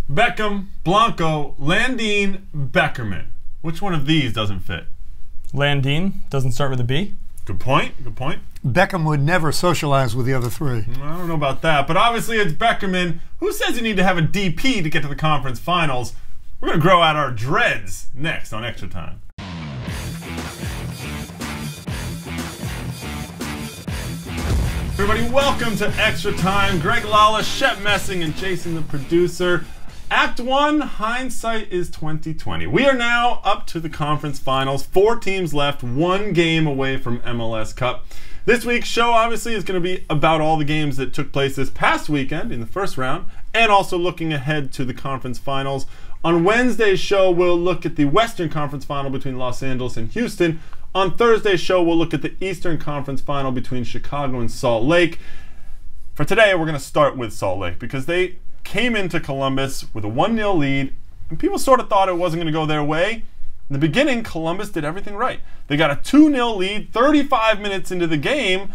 Beckham, Blanco, Landin, Beckerman. Which one of these doesn't fit? Landin doesn't start with a B. Good point. Good point. Beckham would never socialize with the other three. I don't know about that, but obviously it's Beckerman. Who says you need to have a DP to get to the conference finals? We're going to grow out our dreads next on Extra Time. Everybody, welcome to Extra Time. Greg Lawless, Shep Messing, and Jason the producer. Act 1, Hindsight is 2020. We are now up to the conference finals. 4 teams left, 1 game away from MLS Cup. This week's show obviously is going to be about all the games that took place this past weekend in the first round, and also looking ahead to the conference finals. On Wednesday's show, we'll look at the Western Conference final between Los Angeles and Houston. On Thursday's show, we'll look at the Eastern Conference final between Chicago and Salt Lake. For today, we're going to start with Salt Lake because they came into Columbus with a 1-0 lead, and people sort of thought it wasn't going to go their way. In the beginning, Columbus did everything right. They got a 2-0 lead 35 minutes into the game,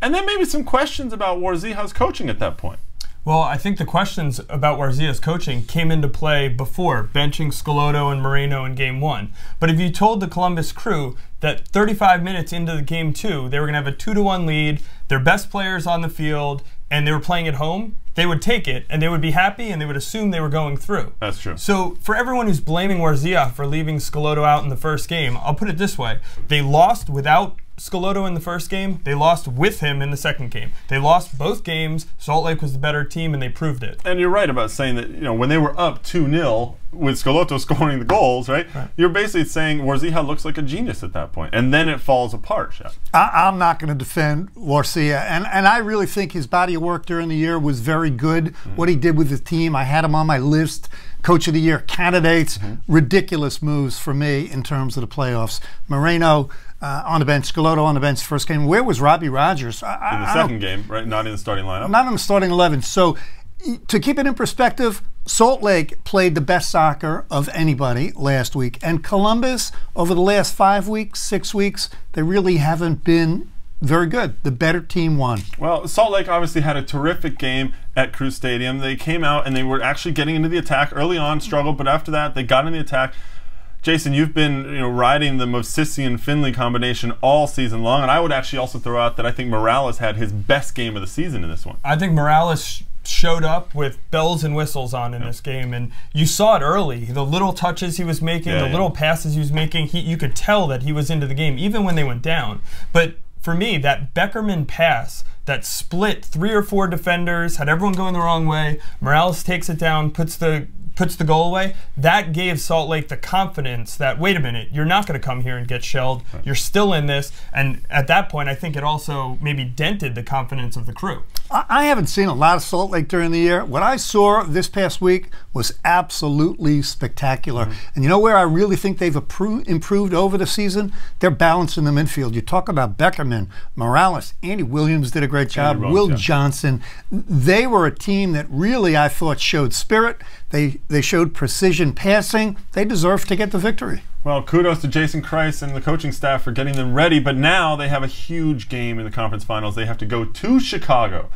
and then maybe some questions about Warzija's coaching at that point. Well, I think the questions about Warzija's coaching came into play before benching Schelotto and Moreno in Game 1. But if you told the Columbus crew that 35 minutes into the Game 2, they were going to have a 2-1 lead, their best players on the field, and they were playing at home, they would take it, and they would be happy, and they would assume they were going through. That's true. So for everyone who's blaming Warzija for leaving Schelotto out in the first game, I'll put it this way. They lost without Schelotto in the first game. They lost with him in the second game. They lost both games. Salt Lake was the better team, and they proved it. And you're right about saying that, when they were up 2-0 with Schelotto scoring the goals, right? You're basically saying Warzija looks like a genius at that point, and then it falls apart, Shep. I'm not going to defend Warzija, and I really think his body of work during the year was very good. What he did with the team, I had him on my list. Coach of the Year candidates, ridiculous moves for me in terms of the playoffs. Moreno on the bench, Schelotto on the bench first game. Where was Robbie Rogers? In the second game, right? Not in the starting lineup. Not in the starting 11. So to keep it in perspective, Salt Lake played the best soccer of anybody last week. And Columbus, over the last 5 weeks, 6 weeks, they really haven't been very good. The better team won. Well, Salt Lake obviously had a terrific game at Cruz Stadium. They came out and they were actually getting into the attack early on, struggled, but after that they got in the attack. Jason, you've been riding the Movsisyan-Finley combination all season long, and I would actually also throw out that I think Morales had his best game of the season in this one. I think Morales showed up with bells and whistles on in this game, and you saw it early. The little touches he was making, the little passes he was making, you could tell that he was into the game, even when they went down. But for me, that Beckerman pass that split 3 or 4 defenders, had everyone going the wrong way, Morales takes it down, puts the goal away, that gave Salt Lake the confidence that, wait a minute, you're not going to come here and get shelled. You're still in this. And at that point, I think it also maybe dented the confidence of the crew. I haven't seen a lot of Salt Lake during the year. What I saw this past week was absolutely spectacular. And you know where I really think they've improved over the season? Their balance in the midfield. You talk about Beckerman, Morales, Andy Williams did a great job, Will Johnson. They were a team that really, I thought, showed spirit. They showed precision passing. They deserve to get the victory. Well, kudos to Jason Kreis and the coaching staff for getting them ready, but now they have a huge game in the conference finals. They have to go to Chicago.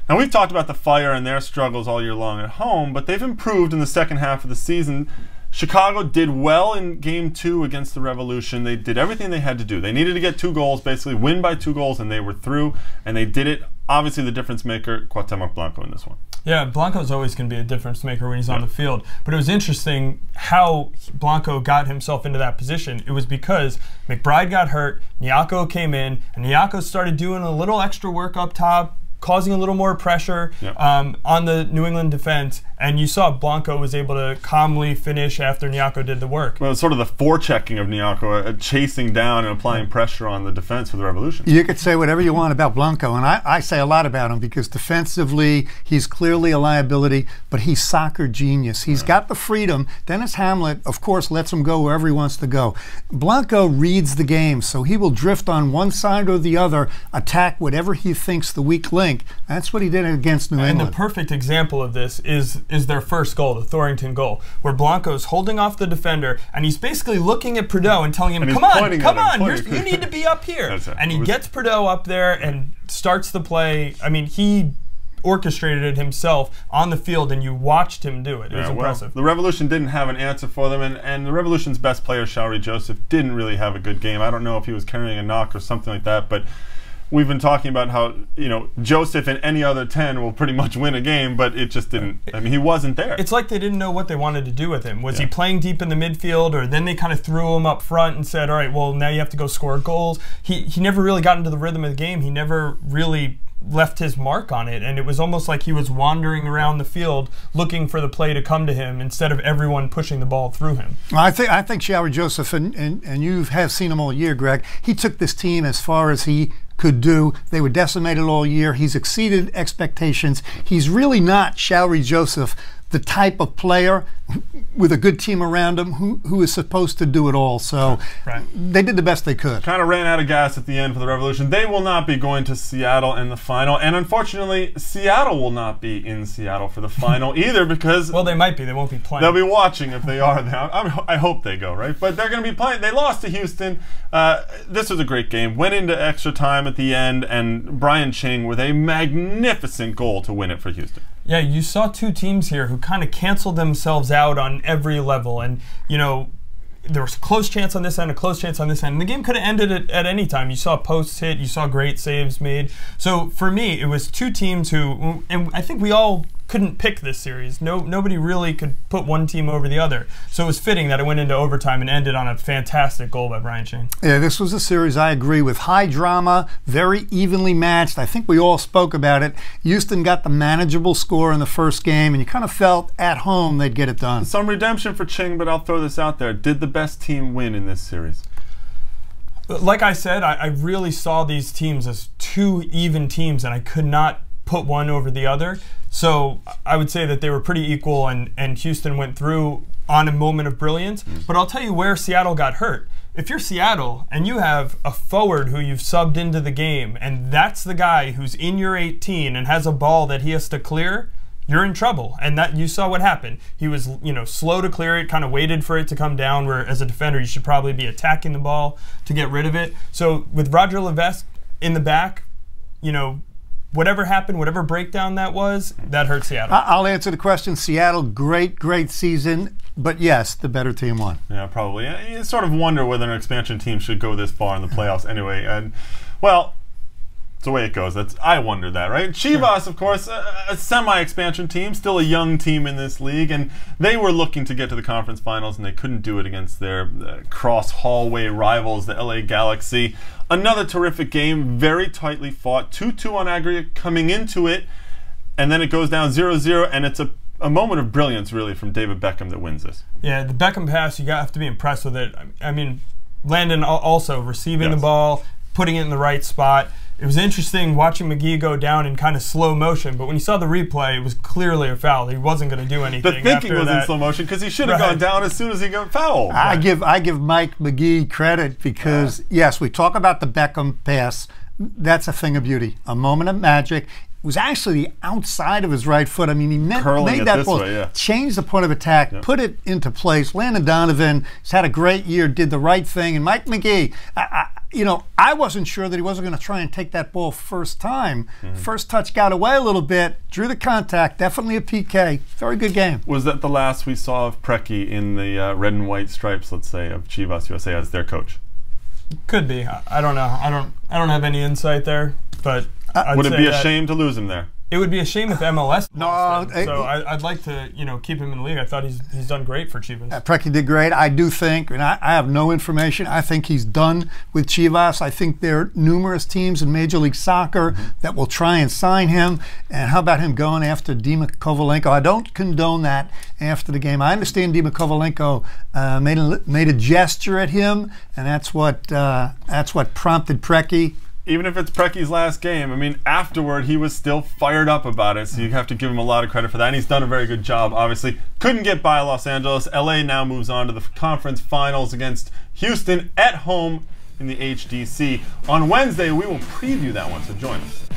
Now, we've talked about the Fire and their struggles all year long at home, but they've improved in the second half of the season. Chicago did well in Game 2 against the Revolution. They did everything they had to do. They needed to get 2 goals, basically win by 2 goals, and they were through, and they did it. Obviously, the difference maker, Cuauhtemoc Blanco in this one. Yeah, Blanco's always going to be a difference maker when he's on the field. But it was interesting how Blanco got himself into that position. It was because McBride got hurt, Nyako came in, and Nyako started doing a little extra work up top, causing a little more pressure on the New England defense, and you saw Blanco was able to calmly finish after Nyako did the work. Well, it's sort of the forechecking of Nyako, chasing down and applying pressure on the defense for the Revolution. You could say whatever you want about Blanco, and I say a lot about him because defensively he's clearly a liability, but he's soccer genius. He's got the freedom. Dennis Hamlet, of course, lets him go wherever he wants to go. Blanco reads the game, so he will drift on one side or the other, attack whatever he thinks the weak link. That's what he did against New England. And the perfect example of this is their first goal, the Thorington goal, where Blanco's holding off the defender, and he's basically looking at Prideaux and telling him, come on, you need to be up here. And he gets Prideaux up there and starts the play. I mean, he orchestrated it himself on the field, and you watched him do it. It was impressive. The Revolution didn't have an answer for them, and the Revolution's best player, Showery Joseph, didn't really have a good game. I don't know if he was carrying a knock or something like that, but we've been talking about how, Joseph and any other 10 will pretty much win a game, but it just didn't. I mean, he wasn't there. It's like they didn't know what they wanted to do with him. Was he playing deep in the midfield, or then they kind of threw him up front and said, all right, well, now you have to go score goals. He never really got into the rhythm of the game. He never really left his mark on it, and it was almost like he was wandering around the field looking for the play to come to him instead of everyone pushing the ball through him. I think Showery Joseph, and you have seen him all year, Greg, he took this team as far as he could do. They were decimated all year. He's exceeded expectations. He's really not Showery Joseph, the type of player with a good team around him who is supposed to do it all. So they did the best they could. Kind of ran out of gas at the end for the Revolution. They will not be going to Seattle in the final, and unfortunately, Seattle will not be in Seattle for the final either, because well, they might be. They won't be playing. They'll be watching if they are. I hope they go, right? But they're going to be playing. They lost to Houston. This was a great game. Went into extra time at the end, and Brian Ching with a magnificent goal to win it for Houston. Yeah, you saw two teams here who kind of canceled themselves out on every level. And, there was a close chance on this end, a close chance on this end. And the game could have ended at any time. You saw posts hit. You saw great saves made. So, for me, it was two teams who, and I think we all couldn't pick this series. Nobody really could put one team over the other. So it was fitting that it went into overtime and ended on a fantastic goal by Brian Ching. Yeah, this was a series, I agree, with high drama, very evenly matched. I think we all spoke about it. Houston got the manageable score in the first game, and you kind of felt at home they'd get it done. Some redemption for Ching, but I'll throw this out there. Did the best team win in this series? Like I said, I really saw these teams as two even teams, and I could not put one over the other. So I would say that they were pretty equal, and Houston went through on a moment of brilliance. But I'll tell you where Seattle got hurt. If you're Seattle and you have a forward who you've subbed into the game, and that's the guy who's in your 18 and has a ball that he has to clear, you're in trouble. And that you saw what happened. He was, slow to clear it, kind of waited for it to come down, where as a defender you should probably be attacking the ball to get rid of it. So with Roger Levesque in the back, whatever happened, whatever breakdown that was, that hurt Seattle. I'll answer the question. Seattle, great season. But yes, the better team won. Yeah, probably. You sort of wonder whether an expansion team should go this far in the playoffs anyway. And, well, it's the way it goes. I wonder that, right? Chivas, of course, a semi-expansion team, still a young team in this league, and they were looking to get to the conference finals, and they couldn't do it against their cross-hallway rivals, the LA Galaxy. Another terrific game, very tightly fought, 2-2 on aggregate coming into it, and then it goes down 0-0, and it's a moment of brilliance, really, from David Beckham that wins this. Yeah, the Beckham pass, you have to be impressed with it. I mean, Landon also receiving the ball, putting it in the right spot. It was interesting watching McGee go down in kind of slow motion, but when you saw the replay, it was clearly a foul. He wasn't going to do anything. The thinking was in slow motion because he should have gone down as soon as he got fouled. I give Mike McGee credit because, yes, we talk about the Beckham pass. That's a thing of beauty, a moment of magic. It was actually the outside of his right foot. I mean, he made that ball, changed the point of attack, put it into place. Landon Donovan has had a great year, did the right thing. And Mike McGee, I wasn't sure that he wasn't going to try and take that ball first time. First touch got away a little bit, drew the contact, definitely a PK. Very good game. Was that the last we saw of Preki in the red and white stripes, let's say, of Chivas USA as their coach? Could be. I don't know. I don't have any insight there, but would it be a shame to lose him there? It would be a shame if MLS lost him. So I'd like to, keep him in the league. I thought he's done great for Chivas. Preki did great. I do think, and I have no information, I think he's done with Chivas. I think there are numerous teams in Major League Soccer that will try and sign him. And how about him going after Dima Kovalenko? I don't condone that after the game. I understand Dima Kovalenko made a gesture at him, and that's what prompted Preki. Even if it's Preki's last game, I mean, afterward, he was still fired up about it, so you have to give him a lot of credit for that, and he's done a very good job, obviously. Couldn't get by Los Angeles. LA now moves on to the conference finals against Houston at home in the HDC. On Wednesday, we will preview that one, so join us.